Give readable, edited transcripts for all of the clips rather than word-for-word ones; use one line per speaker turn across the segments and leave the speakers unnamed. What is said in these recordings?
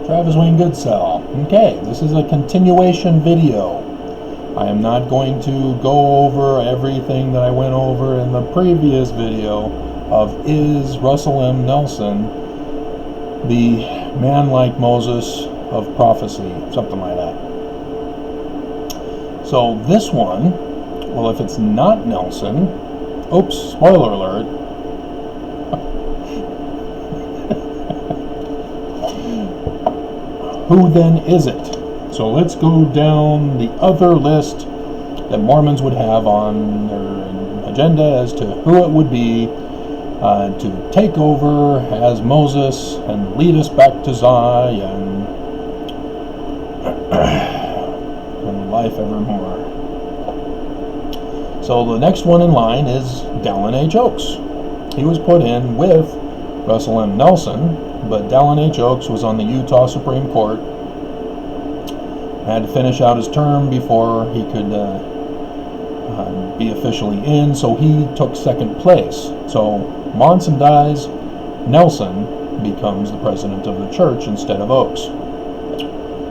Travis Wayne Goodsell. Okay, this is a continuation video. I am not going to go over everything that I went over in the previous video of is Russell M. Nelson the man like Moses of prophecy, something like that. So this one, well, if it's not Nelson, oops, spoiler alert, who then is it? So let's go down the other list that Mormons would have on their agenda as to who it would be to take over as Moses and lead us back to Zion and life evermore. So the next one in line is Dallin H. Oaks. He was put in with Russell M. Nelson, but Dallin H. Oaks was on the Utah Supreme Court, had to finish out his term before he could be officially in, so he took second place. So Monson dies, Nelson becomes the president of the church instead of Oaks.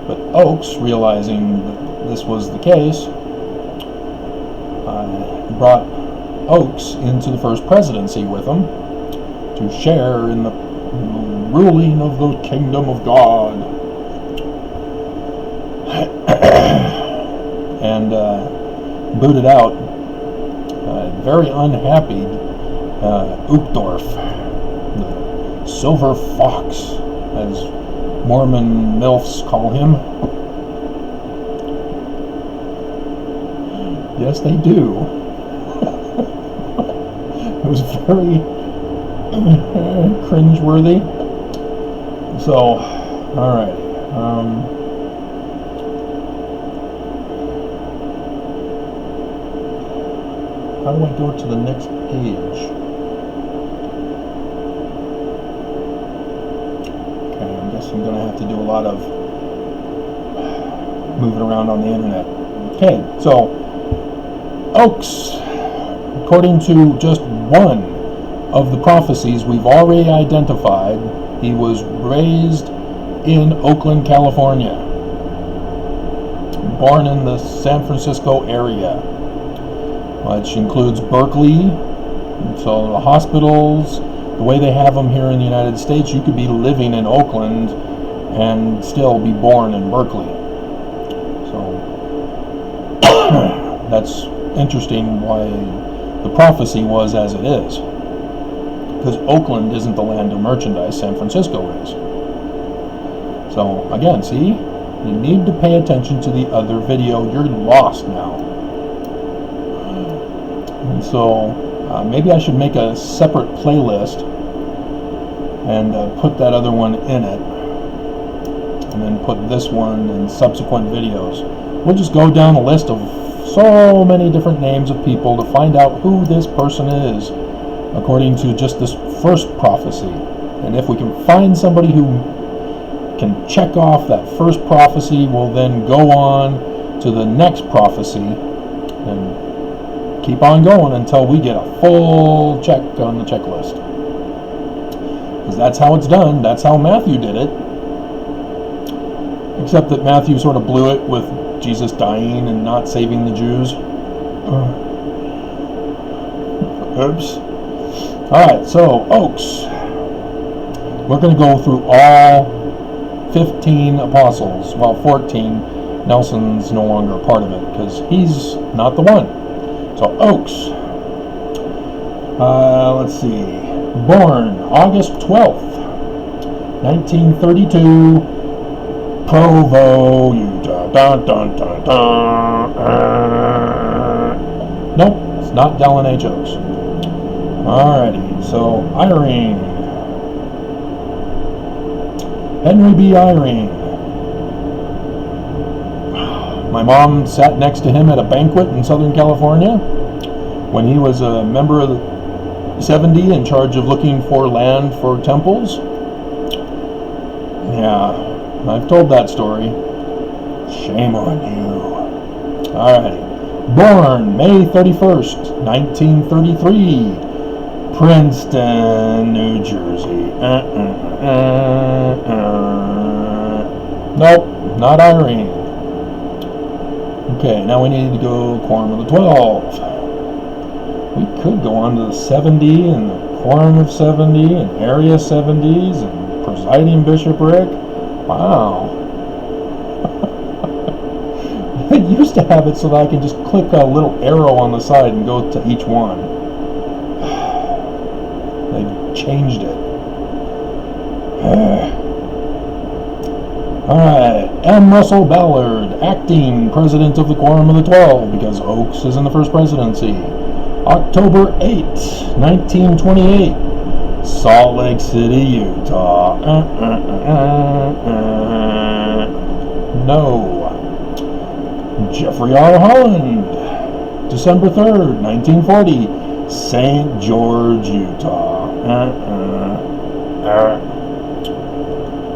But Oaks, realizing that this was the case, brought Oaks into the first presidency with him to share in the ruling of the kingdom of God. And booted out very unhappy Uchtdorf, the silver fox, as Mormon MILFs call him. Yes, they do. It was very cringeworthy. So, alright. How do I go to the next page? Okay, I guess I'm going to have to do a lot of moving around on the internet. Okay, so Oaks, according to just one of the prophecies we've already identified, he was raised in Oakland, California, born in the San Francisco area, which includes Berkeley. So the hospitals, the way they have them here in the United States, you could be living in Oakland and still be born in Berkeley. So that's interesting why the prophecy was as it is, because Oakland isn't the land of merchandise, San Francisco is. So again, see, you need to pay attention to the other video. You're lost now. And so maybe I should make a separate playlist and put that other one in it, and then put this one in subsequent videos. We'll just go down a list of so many different names of people to find out who this person is according to just this first prophecy. And if we can find somebody who can check off that first prophecy, we'll then go on to the next prophecy and keep on going until we get a full check on the checklist. Because that's how it's done. That's how Matthew did it. Except that Matthew sort of blew it with Jesus dying and not saving the Jews. Oops. Alright, so Oaks. We're going to go through all 15 apostles. Well, 14. Nelson's no longer a part of it because he's not the one. So Oaks. Let's see. Born August 12th, 1932. Provo, Utah. Dun, dun, dun, dun. Nope, it's not Dallin H. Oaks. Alrighty, so Irene. Henry B. Irene. My mom sat next to him at a banquet in Southern California when he was a member of the 70 in charge of looking for land for temples. Yeah, I've told that story. Shame on you. Alrighty. Born May 31st, 1933. Princeton, New Jersey. Nope, not Irene. Okay, now we need to go Quorum of the 12. We could go on to the 70 and the Quorum of 70 and Area 70s and Presiding Bishopric. Wow. It used to have it so that I could just click a little arrow on the side and go to each one. They've changed it. Alright, M. Russell Ballard, acting president of the Quorum of the 12, because Oaks is in the first presidency. October 8, 1928, Salt Lake City, Utah. No. Jeffrey R. Holland, December 3rd, 1940, St. George, Utah.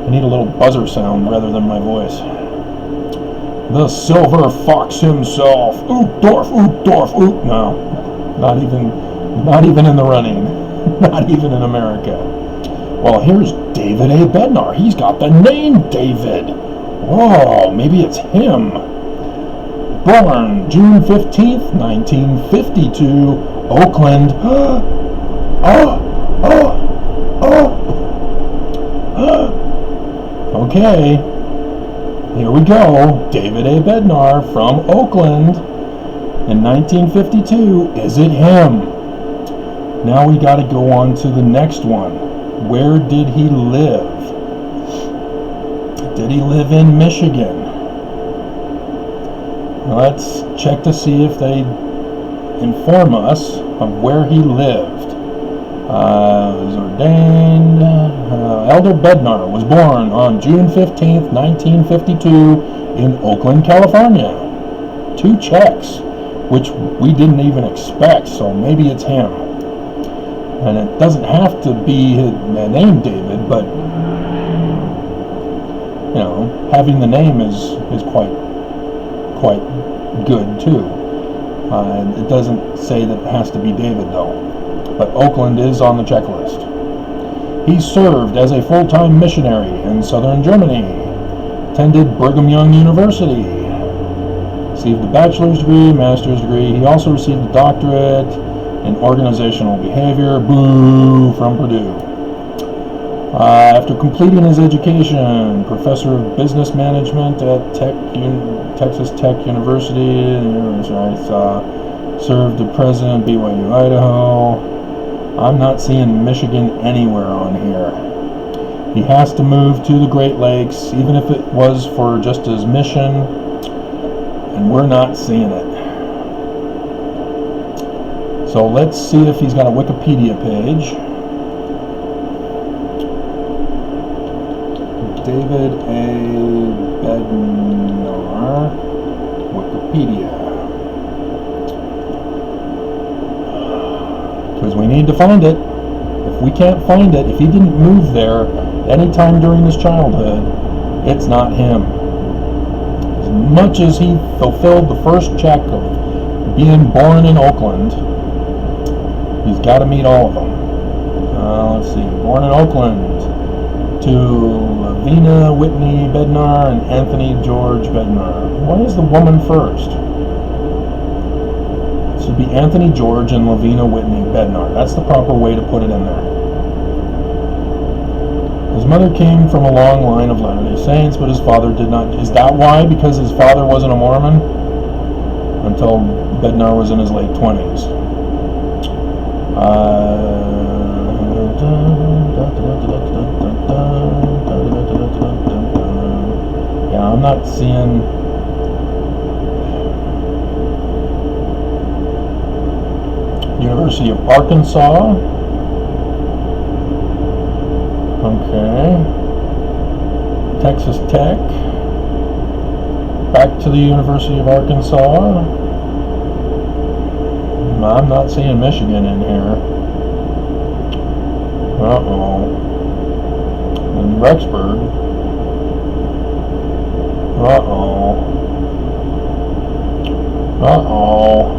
I need a little buzzer sound rather than my voice. The Silver Fox himself, Uchtdorf, oop. No, not even in the running, not even in America. Well, here's David A. Bednar. He's got the name David. Oh, maybe it's him. Born June 15th, 1952, Oakland. Okay, here we go. David A. Bednar from Oakland in 1952. Is it him? Now we got to go on to the next one. Where did he live? Did he live in Michigan? Let's check to see if they inform us of where he lived. Was ordained. Elder Bednar was born on June 15th, 1952 in Oakland, California. 2 checks, which we didn't even expect, so maybe it's him. And it doesn't have to be his name David, but you know, having the name is quite good too. It doesn't say that it has to be David though, but Oakland is on the checklist. He served as a full-time missionary in southern Germany, attended Brigham Young University, received a bachelor's degree, master's degree. He also received a doctorate in organizational behavior, from Purdue. After completing his education, professor of business management at Texas Tech University, served as president BYU Idaho. I'm not seeing Michigan anywhere on here. He has to move to the Great Lakes, even if it was for just his mission, and we're not seeing it. So let's see if he's got a Wikipedia page. David A. Bednar, Wikipedia. Because we need to find it. If we can't find it, if he didn't move there anytime during his childhood, it's not him. As much as he fulfilled the first check of being born in Oakland, he's got to meet all of them. Let's see. Born in Oakland to Lavina Whitney Bednar and Anthony George Bednar. Why is the woman first? It should be Anthony George and Lavina Whitney Bednar. That's the proper way to put it in there. His mother came from a long line of Latter-day Saints, but his father did not. Is that why? Because his father wasn't a Mormon? Until Bednar was in his late 20s. Yeah, I'm not seeing. University of Arkansas. Okay. Texas Tech. Back to the University of Arkansas. I'm not seeing Michigan in here. Uh-oh. And Rexburg. Uh-oh. Uh-oh.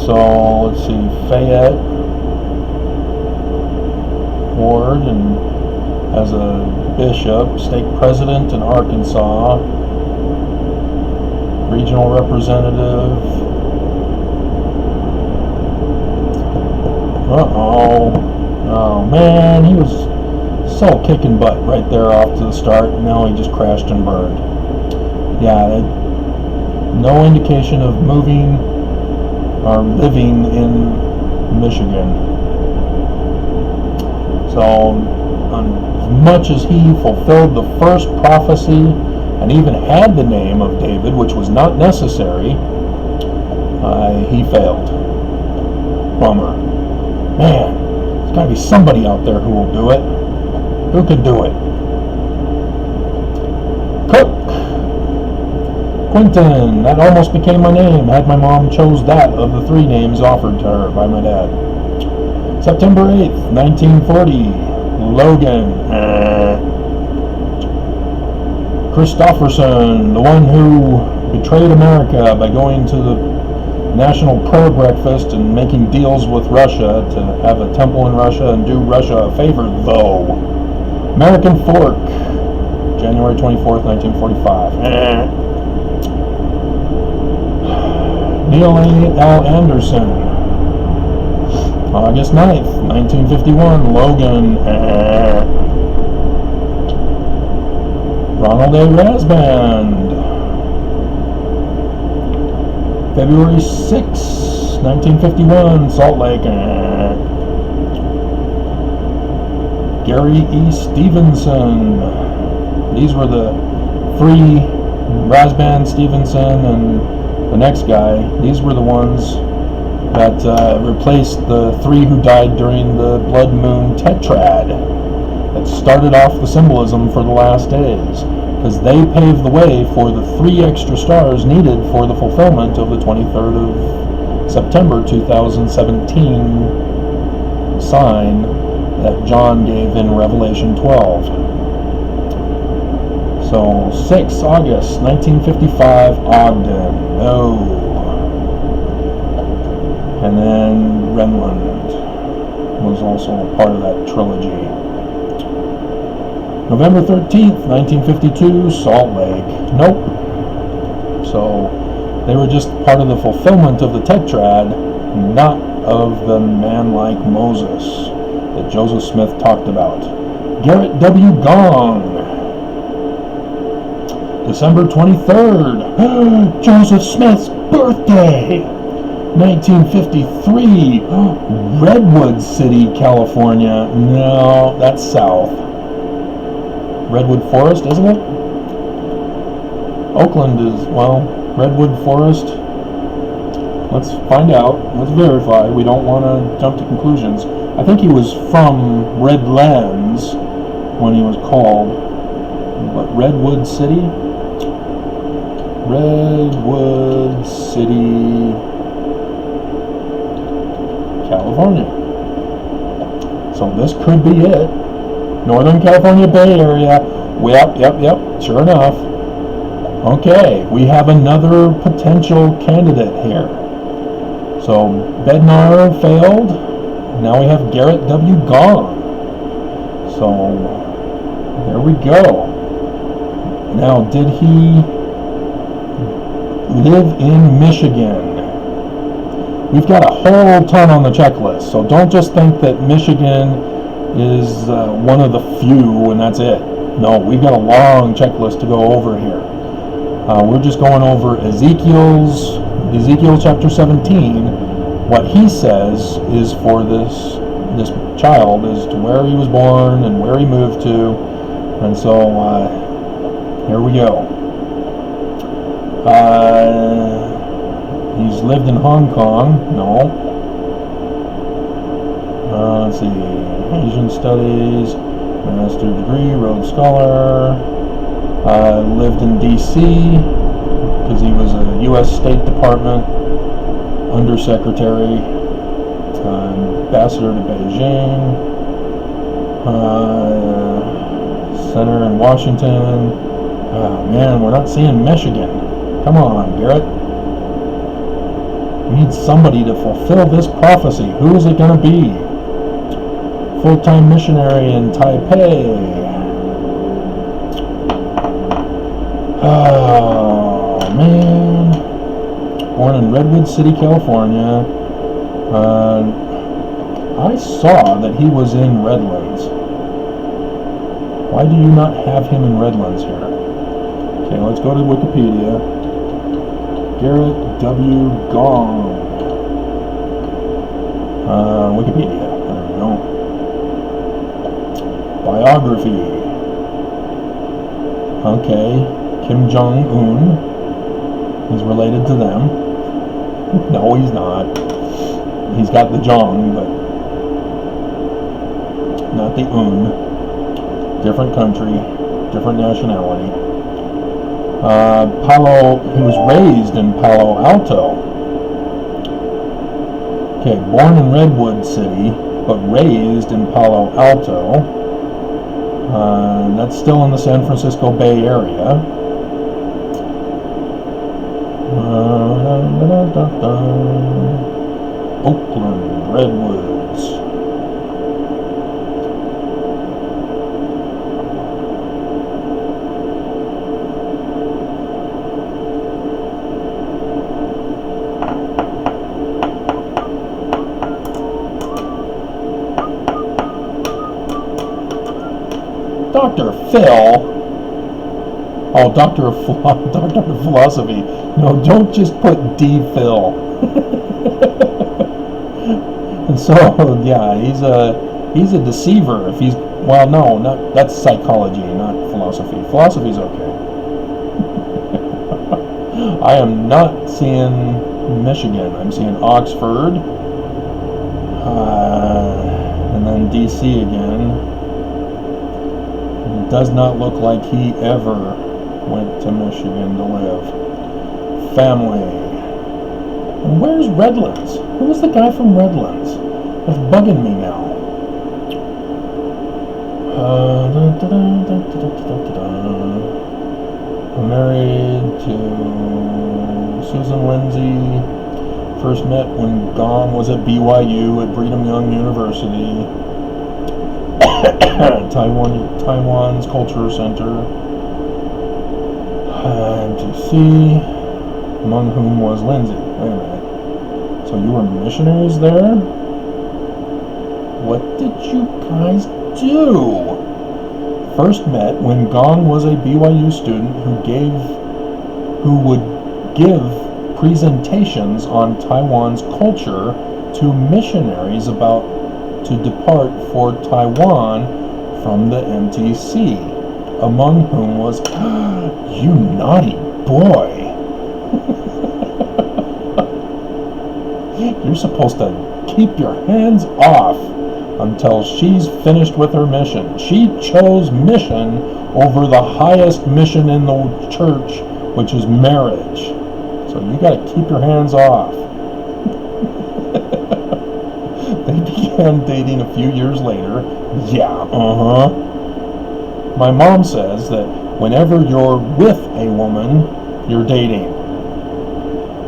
So, let's see, Fayette, Ward, and as a bishop, stake president in Arkansas, regional representative. Oh man, he was so kicking butt right there off to the start. Now he just crashed and burned. Yeah, no indication of moving or living in Michigan. So, as much as he fulfilled the first prophecy and even had the name of David, which was not necessary, he failed. Bummer. Man, there's got to be somebody out there who will do it. Who can do it? Cook. Quentin. That almost became my name had my mom chose that of the 3 names offered to her by my dad. September 8th, 1940. Logan. Christofferson, the one who betrayed America by going to the National Prayer Breakfast and making deals with Russia to have a temple in Russia and do Russia a favor, though. American Fork, January 24th, 1945. Neil L. Anderson, August 9th, 1951. Logan. Ronald A. Rasband, February 6, 1951, Salt Lake. Gary E. Stevenson. These were the 3, Rasband, Stevenson, and the next guy. These were the ones that replaced the 3 who died during the blood moon tetrad that started off the symbolism for the last days, because they paved the way for the 3 extra stars needed for the fulfillment of the 23rd of September 2017 sign that John gave in Revelation 12. So 6 August 1955, Ogden. No. And then Renland was also part of that trilogy. November 13th, 1952, Salt Lake. Nope. So they were just part of the fulfillment of the tetrad, not of the man like Moses that Joseph Smith talked about. Garrett W. Gong. December 23rd, Joseph Smith's birthday. 1953, Redwood City, California. No, that's south. Redwood Forest, isn't it? Oakland is, well, Redwood Forest. Let's find out. Let's verify. We don't want to jump to conclusions. I think he was from Redlands when he was called. But Redwood City? Redwood City, California. So this could be it. Northern California Bay Area. Yep, sure enough. Okay, we have another potential candidate here. So Bednar failed. Now we have Garrett W. Gong. So there we go. Now, did he live in Michigan? We've got a whole ton on the checklist, so don't just think that Michigan is one of the few and that's it. No, we've got a long checklist to go over here. We're just going over Ezekiel chapter 17. What he says is for this child as to where he was born and where he moved to, and so here we go. He's lived in Hong Kong. No. Let's see. Asian Studies, Master's degree, Rhodes Scholar. Lived in D.C. because he was a U.S. State Department Undersecretary, Ambassador to Beijing, Senator in Washington. Oh man, we're not seeing Michigan. Come on, Garrett. We need somebody to fulfill this prophecy. Who is it going to be? Full-time missionary in Taipei. Oh, man. Born in Redwood City, California. I saw that he was in Redlands. Why do you not have him in Redlands here? Okay, let's go to Wikipedia. Garrett W. Gong. Wikipedia. There we go. Biography. Okay. Kim Jong-un. He's related to them. No, he's not. He's got the Jong, but not the Un. Different country, different nationality. He was raised in Palo Alto. Okay, born in Redwood City, but raised in Palo Alto. That's still in the San Francisco Bay Area. Oakland, Redwoods. Dr. Phil. Oh, Doctor of Philosophy. No, don't just put D. Phil. And so, yeah, he's a deceiver. If he's no, that's psychology, not philosophy. Philosophy's okay. I am not seeing Michigan. I'm seeing Oxford, and then D.C. again. It does not look like he ever went to Michigan to live. Family. And where's Redlands? Who was the guy from Redlands? That's bugging me now. I'm married to Susan Lindsay. First met when Gong was at BYU at Brigham Young University. Taiwan's Culture Center. And to see, among whom was Lindsay. Wait a minute. So you were missionaries there? What did you guys do? First met when Gong was a BYU student who would give presentations on Taiwan's culture to missionaries about to depart for Taiwan from the MTC, among whom was you naughty boy. You're supposed to keep your hands off until she's finished with her mission. She chose mission over the highest mission in the church, which is marriage. So you got to keep your hands off. They began dating a few years later. Yeah, My mom says that whenever you're with a woman, you're dating.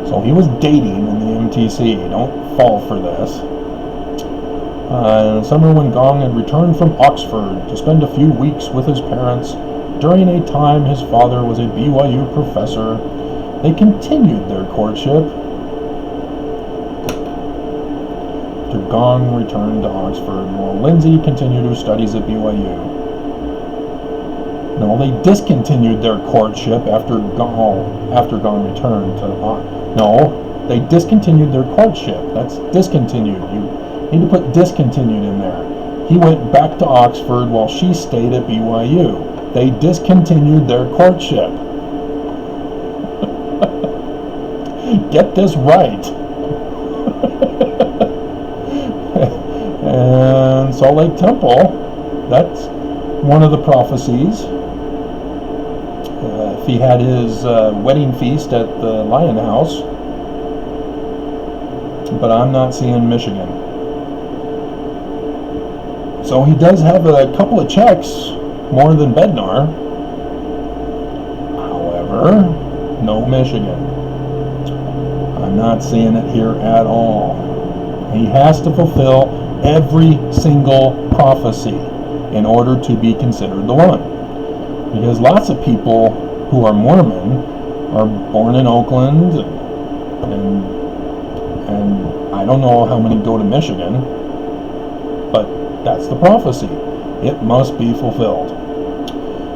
So he was dating in the MTC. Don't fall for this. In the summer when Gong had returned from Oxford to spend a few weeks with his parents, during a time his father was a BYU professor, they continued their courtship. After Gong returned to Oxford, while Lindsay continued her studies at BYU. No, they discontinued their courtship after Gong returned to Oxford. No, they discontinued their courtship. That's discontinued. You need to put discontinued in there. He went back to Oxford while she stayed at BYU. They discontinued their courtship. Get this right. And Salt Lake Temple, that's one of the prophecies. If he had his wedding feast at the Lion House. But I'm not seeing Michigan. So he does have a couple of checks, more than Bednar. However, no Michigan. I'm not seeing it here at all. He has to fulfill every single prophecy in order to be considered the one. Because lots of people who are Mormon are born in Oakland, and I don't know how many go to Michigan, but that's the prophecy. It must be fulfilled.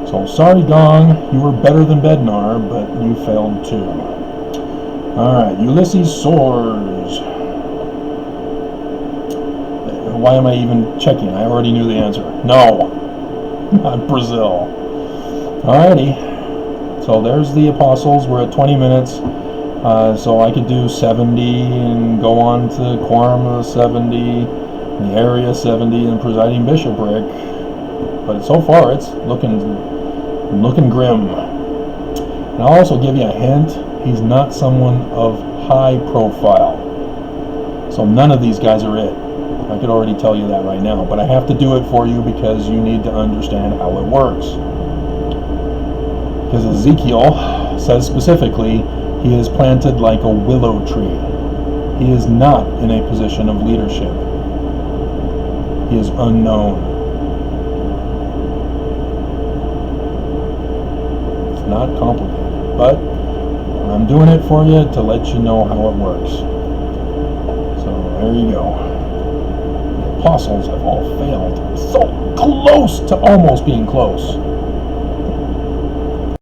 So sorry, Gong, you were better than Bednar, but you failed too. Alright, Ulysses soars. Why am I even checking? I already knew the answer. No, not Brazil. Alrighty, so there's the apostles. We're at 20 minutes, so I could do 70 and go on to quorum of 70, the area 70, and presiding bishopric. But so far, it's looking grim. And I'll also give you a hint. He's not someone of high profile. So none of these guys are it. I could already tell you that right now. But I have to do it for you because you need to understand how it works. Because Ezekiel says specifically, he is planted like a willow tree. He is not in a position of leadership. He is unknown. Not complicated, but I'm doing it for you to let you know how it works. So there you go. The apostles have all failed. So close to almost being close.